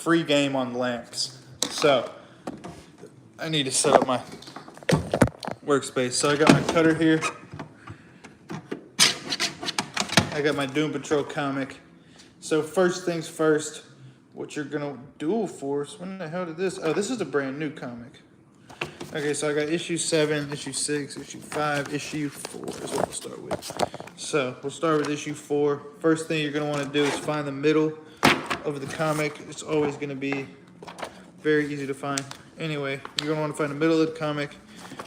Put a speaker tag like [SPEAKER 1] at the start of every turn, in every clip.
[SPEAKER 1] free game on lamps. So I need to set up my workspace. So I got my cutter here. I got my Doom Patrol comic. So first things first, what you're gonna dual force, when the hell did this? Oh, this is a brand new comic. Okay, so I got issue 7, issue 6, issue 5, issue 4 is what we'll start with. So we'll start with issue 4. First thing you're gonna wanna do is find the middle of the comic. It's always gonna be very easy to find. Anyway, you're gonna wanna find the middle of the comic.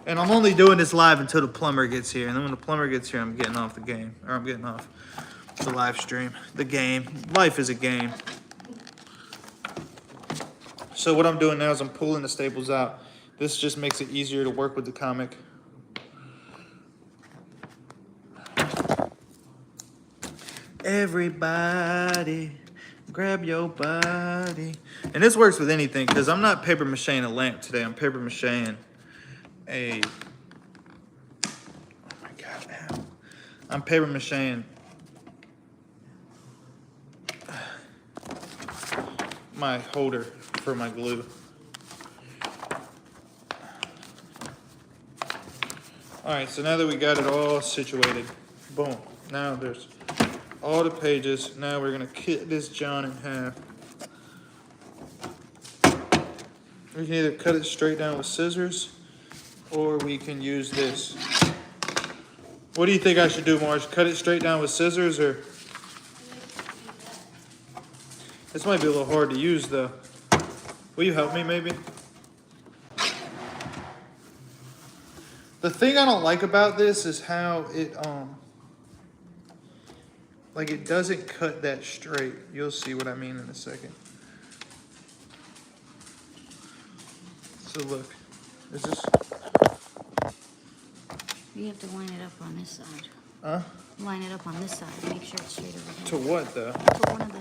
[SPEAKER 1] And I'm only doing this live until the plumber gets here. And then when the plumber gets here, I'm getting off the game. Or I'm getting off the live stream. The game. Life is a game. So what I'm doing now is I'm pulling the staples out. This just makes it easier to work with the comic. Everybody, grab your body. And this works with anything, because I'm not paper macheing a lamp today. I'm paper macheing a... Oh my God, man. I'm paper macheing my holder for my glue. All right, so now that we got it all situated, boom. Now there's all the pages. Now we're gonna cut this John in half. We can either cut it straight down with scissors, or we can use this. What do you think I should do, Marge? Cut it straight down with scissors, or? This might be a little hard to use, though. Will you help me, maybe? The thing I don't like about this is how it, like it doesn't cut that straight. You'll see what I mean in a second. So look, is this?
[SPEAKER 2] You have to line it up on this side.
[SPEAKER 1] Huh?
[SPEAKER 2] Line it up on this side. Make sure it's straight over here.
[SPEAKER 1] To what, though?
[SPEAKER 2] To one of the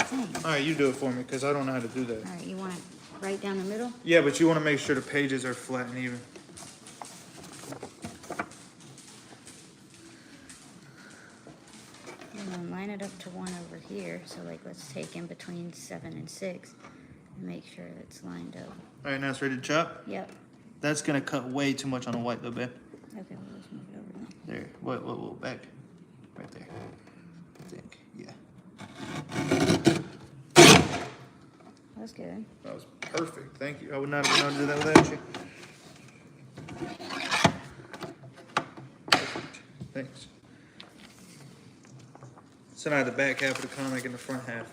[SPEAKER 2] things.
[SPEAKER 1] All right, you do it for me, because I don't know how to do that.
[SPEAKER 2] All right, you want it right down the middle?
[SPEAKER 1] Yeah, but you want to make sure the pages are flat and even.
[SPEAKER 2] And then line it up to one over here. So like, let's take in between 7 and 6 and make sure it's lined up.
[SPEAKER 1] All right, now it's ready to chop?
[SPEAKER 2] Yep.
[SPEAKER 1] That's going to cut way too much on the white, though, babe.
[SPEAKER 2] Okay, well, let's move it over then.
[SPEAKER 1] There. What, back? Right there. I think, yeah.
[SPEAKER 2] That's good.
[SPEAKER 1] That was perfect. Thank you. I would not have been able to do that without you. Perfect. Thanks. So now the back half of the comic and the front half.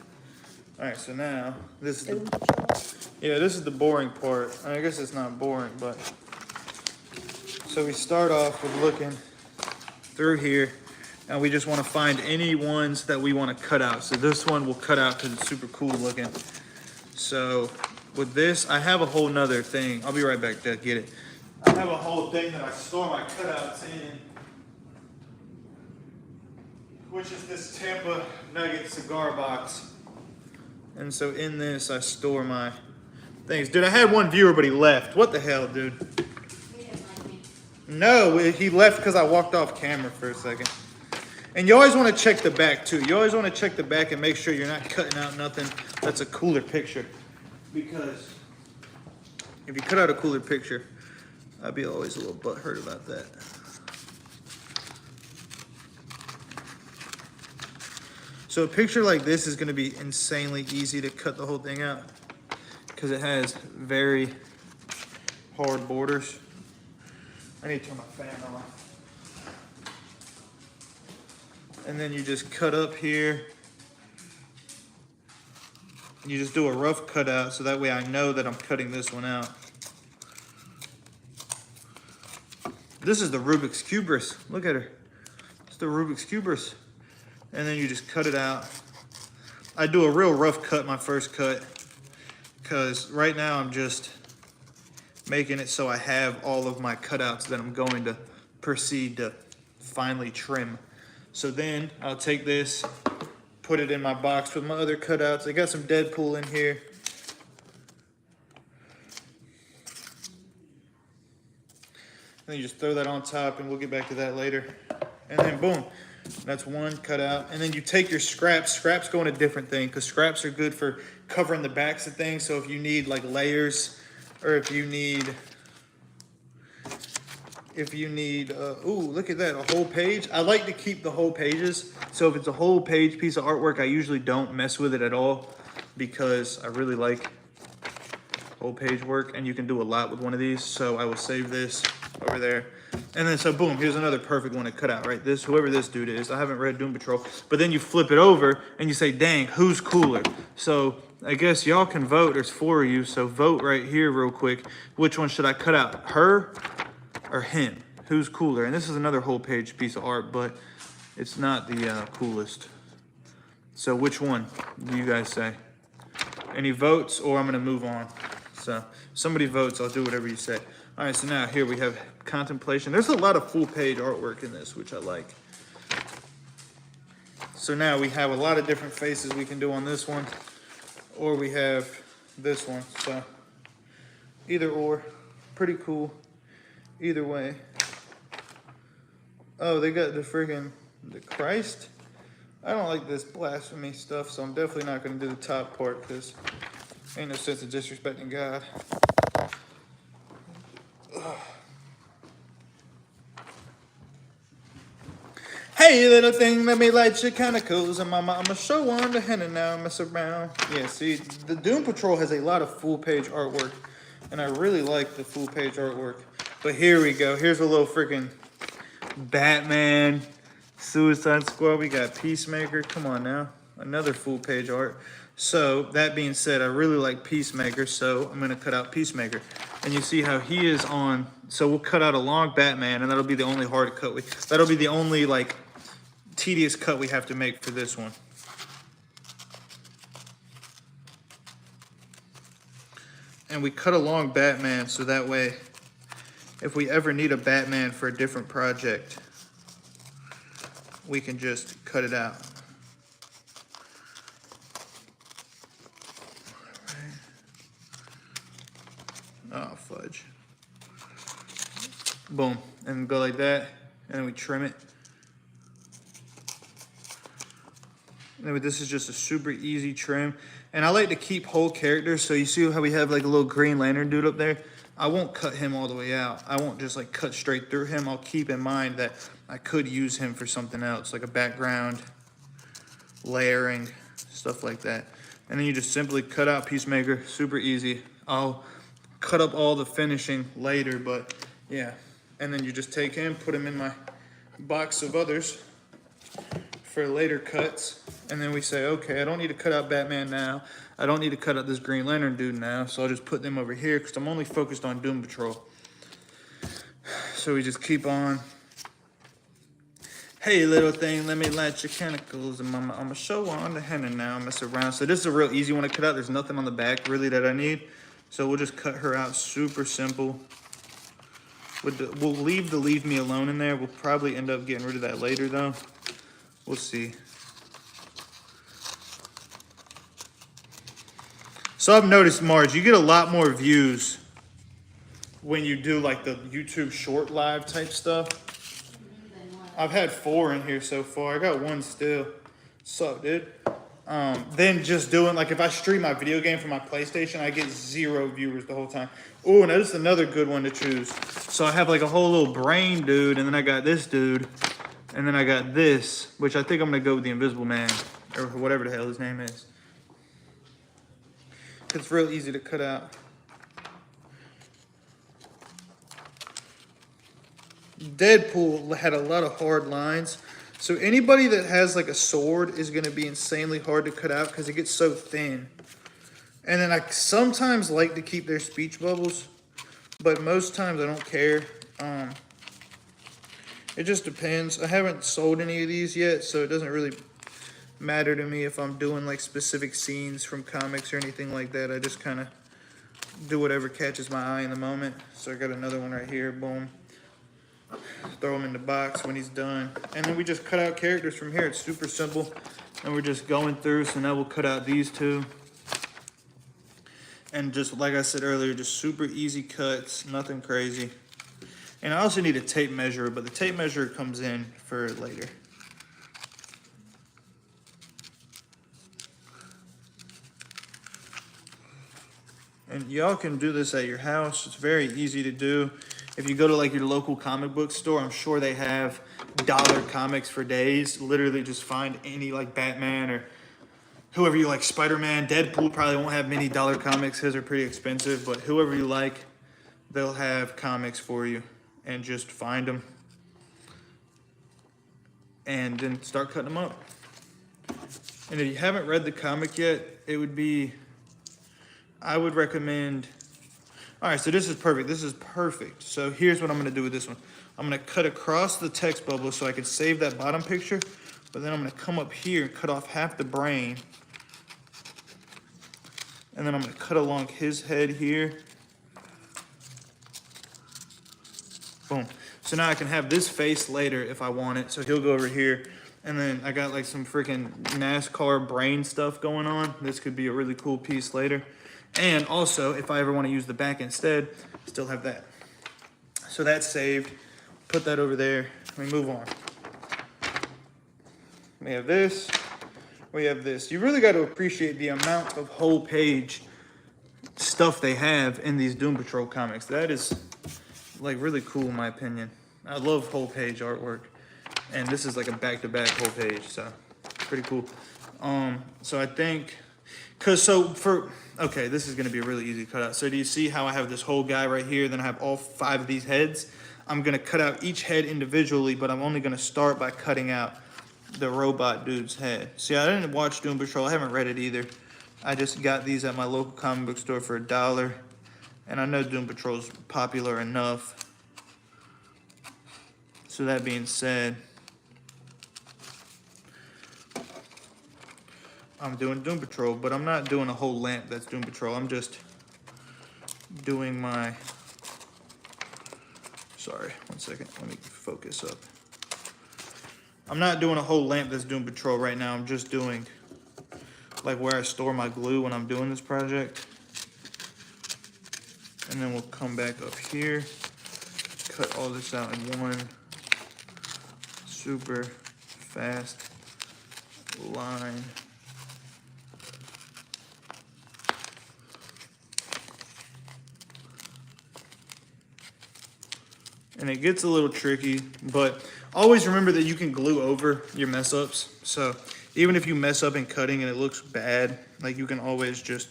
[SPEAKER 1] All right, so now this is this is the boring part. I guess it's not boring, but so we start off with looking through here, and we just want to find any ones that we want to cut out. So this one we'll cut out because it's super cool looking. So with this, I have a whole nother thing. I'll be right back to get it. I have a whole thing that I store my cutouts in, which is this Tampa Nugget cigar box. And so in this, I store my things. Dude, I had one viewer, but he left. What the hell, dude?
[SPEAKER 2] He didn't like me.
[SPEAKER 1] No, he left because I walked off camera for a second. And you always want to check the back, too. You always want to check the back and make sure you're not cutting out nothing that's a cooler picture. Because if you cut out a cooler picture, I'd be always a little butthurt about that. So a picture like this is going to be insanely easy to cut the whole thing out because it has very hard borders. I need to turn my fan on. And then you just cut up here. You just do a rough cutout so that way I know that I'm cutting this one out. This is the Rubik's Cubers. Look at her. It's the Rubik's Cubers. And then you just cut it out. I do a real rough cut my first cut because right now I'm just making it so I have all of my cutouts that I'm going to proceed to finally trim. So then I'll take this, put it in my box with my other cutouts. I got some Deadpool in here. And then you just throw that on top and we'll get back to that later. And then boom. That's one cut out. And then you take your scraps. Scraps go in a different thing because scraps are good for covering the backs of things. So if you need like layers, or if you need, ooh, look at that, a whole page. I like to keep the whole pages. So if it's a whole page piece of artwork, I usually don't mess with it at all because I really like whole page work, and you can do a lot with one of these. So I will save this over there. And then, so boom, here's another perfect one to cut out, right? This, whoever this dude is, I haven't read Doom Patrol, but then you flip it over and you say, dang, who's cooler? So I guess y'all can vote. There's 4 of you, so vote right here real quick. Which one should I cut out, her or him? Who's cooler? And this is another whole page piece of art, but it's not the coolest. So which one do you guys say? Any votes, or I'm gonna move on? So somebody votes, I'll do whatever you say. All right, so now here we have contemplation. There's a lot of full page artwork in this, which I like. So now we have a lot of different faces we can do on this one, or we have this one. So either or, pretty cool. Either way. Oh, they got the Christ. I don't like this blasphemy stuff, so I'm definitely not gonna do the top part because ain't no sense of disrespecting God. Ugh. Hey, little thing, let me light your canticles, and mama, I'ma show on the henna now, mess around. Yeah, see, the Doom Patrol has a lot of full page artwork, and I really like the full page artwork. But here we go. Here's a little freaking Batman, Suicide Squad. We got Peacemaker. Come on now, another full page art. So that being said, I really like Peacemaker, so I'm gonna cut out Peacemaker. And you see how he is on, so we'll cut out a long Batman, and that'll be the only hard cut that'll be the only like tedious cut we have to make for this one. And we cut a long Batman, so that way, if we ever need a Batman for a different project, we can just cut it out. Oh, fudge. Boom. And go like that. And then we trim it. And this is just a super easy trim. And I like to keep whole characters. So you see how we have like a little Green Lantern dude up there? I won't cut him all the way out. I won't just like cut straight through him. I'll keep in mind that I could use him for something else, like a background, layering, stuff like that. And then you just simply cut out Peacemaker. Super easy. I'll cut up all the finishing later, but yeah. And then you just take him, put him in my box of others for later cuts. And then we say, okay, I don't need to cut out Batman now. I don't need to cut out this Green Lantern dude now. So I'll just put them over here because I'm only focused on Doom Patrol. So we just keep on. Hey, little thing, let me light your canticles, and mama, I'm gonna show on the henna now, mess around. So this is a real easy one to cut out. There's nothing on the back really that I need. So we'll just cut her out super simple. We'll leave the leave me alone in there. We'll probably end up getting rid of that later though. We'll see. So I've noticed, Marge, you get a lot more views when you do like the YouTube short live type stuff. I've had 4 in here so far. I got 1 still. Sup, dude? Then just doing, like if I stream my video game from my PlayStation, I get 0 viewers the whole time. Oh, and that's another good one to choose. So I have like a whole little brain dude, and then I got this dude, and then I got this, which I think I'm gonna go with the Invisible Man, or whatever the hell his name is. It's real easy to cut out. Deadpool had a lot of hard lines. So anybody that has like a sword is going to be insanely hard to cut out because it gets so thin. And then I sometimes like to keep their speech bubbles, but most times I don't care. It just depends. I haven't sold any of these yet, so it doesn't really matter to me if I'm doing like specific scenes from comics or anything like that. I just kind of do whatever catches my eye in the moment. So I got another one right here. Boom. Throw him in the box when he's done. And then we just cut out characters from here. It's super simple. And we're just going through. So now we'll cut out these 2. And just like I said earlier, just super easy cuts. Nothing crazy. And I also need a tape measure, but the tape measure comes in for later. And y'all can do this at your house. It's very easy to do. If you go to like your local comic book store, I'm sure they have dollar comics for days. Literally just find any like Batman or whoever you like, Spider-Man, Deadpool probably won't have many dollar comics because they're pretty expensive, but whoever you like, they'll have comics for you, and just find them and then start cutting them up. And if you haven't read the comic yet, I would recommend, all right, so this is perfect. This is perfect. So here's what I'm gonna do with this one. I'm gonna cut across the text bubble so I can save that bottom picture, but then I'm gonna come up here and cut off half the brain. And then I'm gonna cut along his head here. Boom. So now I can have this face later if I want it. So he'll go over here. And then I got like some freaking NASCAR brain stuff going on. This could be a really cool piece later. And also, if I ever want to use the back instead, still have that. So that's saved. Put that over there. We move on. We have this. We have this. You really got to appreciate the amount of whole page stuff they have in these Doom Patrol comics. That is like really cool in my opinion. I love whole page artwork. And this is like a back-to-back whole page, so pretty cool. So I think, okay, this is gonna be a really easy cutout. So do you see how I have this whole guy right here, then I have all 5 of these heads? I'm gonna cut out each head individually, but I'm only gonna start by cutting out the robot dude's head. See, I didn't watch Doom Patrol, I haven't read it either. I just got these at my local comic book store for $1, and I know Doom Patrol's popular enough. So that being said, I'm doing Doom Patrol, but I'm not doing a whole lamp that's Doom Patrol. I'm just doing my, sorry, one second, let me focus up. I'm not doing a whole lamp that's Doom Patrol right now. I'm just doing like where I store my glue when I'm doing this project. And then we'll come back up here, cut all this out in one super fast line. And it gets a little tricky, but always remember that you can glue over your mess ups. So even if you mess up in cutting and it looks bad, like you can always just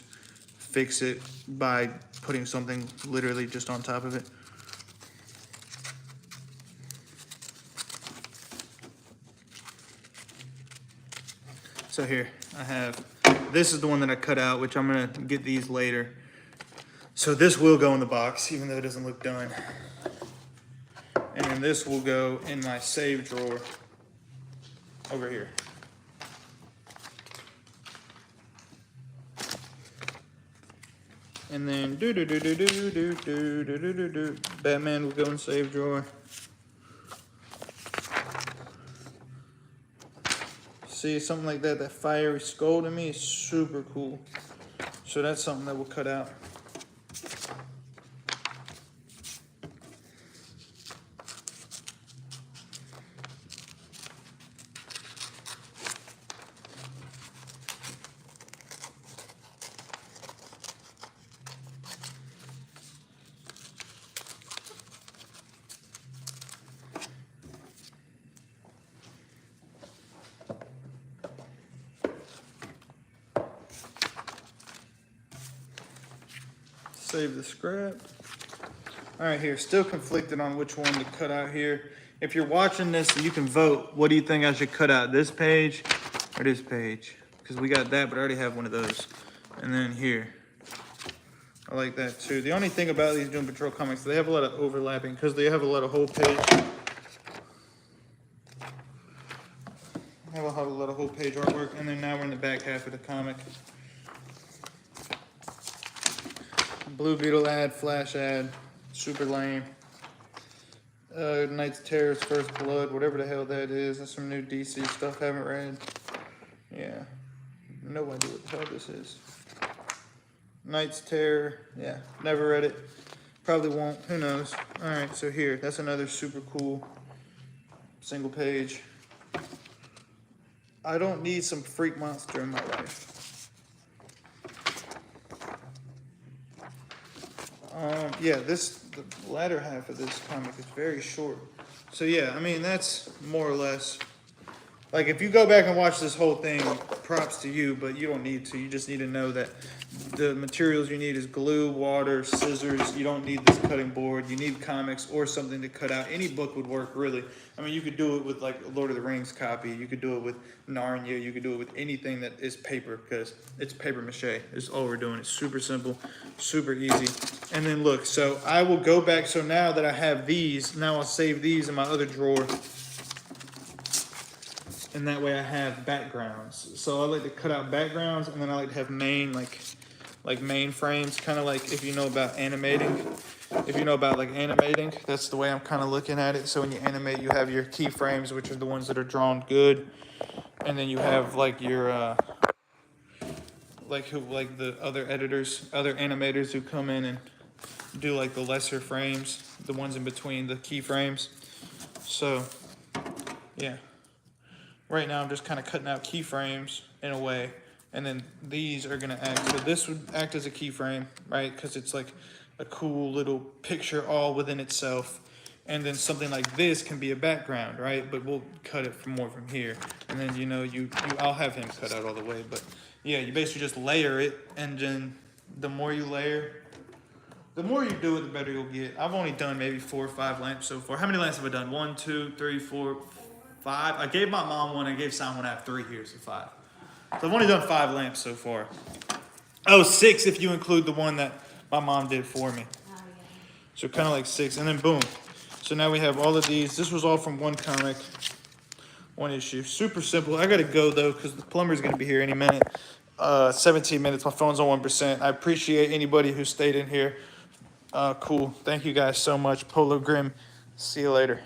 [SPEAKER 1] fix it by putting something literally just on top of it. So here I have, this is the one that I cut out, which I'm gonna get these later. So this will go in the box, even though it doesn't look done. And then this will go in my save drawer over here. And then Batman will go in save drawer. See, something like that, that fiery skull to me is super cool. So that's something that we'll cut out. Save the scrap. All right, here, still conflicted on which one to cut out here. If you're watching this, you can vote. What do you think I should cut out, this page or this page? Because we got that, but I already have one of those. And then here, I like that too. The only thing about these Doom Patrol comics, they have a lot of overlapping because they have a lot of whole page. They have a lot of whole page artwork, and then now we're in the back half of the comic. Blue Beetle ad, Flash ad, super lame. Knight's Terror's First Blood, whatever the hell that is. That's some new DC stuff I haven't read. Yeah, no idea what the hell this is. Knight's Terror, yeah, never read it. Probably won't, who knows. All right, so here, that's another super cool single page. I don't need some freak monster in my life. yeah, the latter half of this comic is very short. So yeah, I mean, that's more or less, like if you go back and watch this whole thing, props to you, but you don't need to. You just need to know that the materials you need is glue, water, scissors. You don't need this cutting board. You need comics or something to cut out. Any book would work, really. I mean, you could do it with like a Lord of the Rings copy. You could do it with Narnia. You could do it with anything that is paper, because it's paper mache. It's all we're doing. It's super simple, super easy. And then look, so I will go back. So now that I have these, now I'll save these in my other drawer. And that way I have backgrounds. So I like to cut out backgrounds, and then I like to have main, like main frames, kind of like if you know about animating. If you know about like animating, that's the way I'm kind of looking at it. So when you animate, you have your keyframes, which are the ones that are drawn good. And then you have like your, like the other editors, other animators who come in and do like the lesser frames, the ones in between the keyframes. So, yeah. Right now I'm just kind of cutting out keyframes in a way, and then these are gonna act, so this would act as a keyframe, right? Because it's like a cool little picture all within itself. And then something like this can be a background, right? But we'll cut it from here. And then, you know, I'll have him cut out all the way. But yeah, you basically just layer it, and then the more you layer, the more you do it, the better you'll get. I've only done maybe 4 or 5 lamps so far. How many lamps have I done? 1, 2, 3, 4, 5. I gave my mom one. I gave Simon one. I have 3 here, so 5. So I've only done 5 lamps so far. Oh, 6 if you include the one that my mom did for me. Oh, yeah. So kind of like 6, and then boom. So now we have all of these. This was all from one comic, one issue. Super simple. I gotta go though, because the plumber's gonna be here any minute. 17 minutes. My phone's on 1%. I appreciate anybody who stayed in here. Cool. Thank you guys so much. PoloGrim. See you later.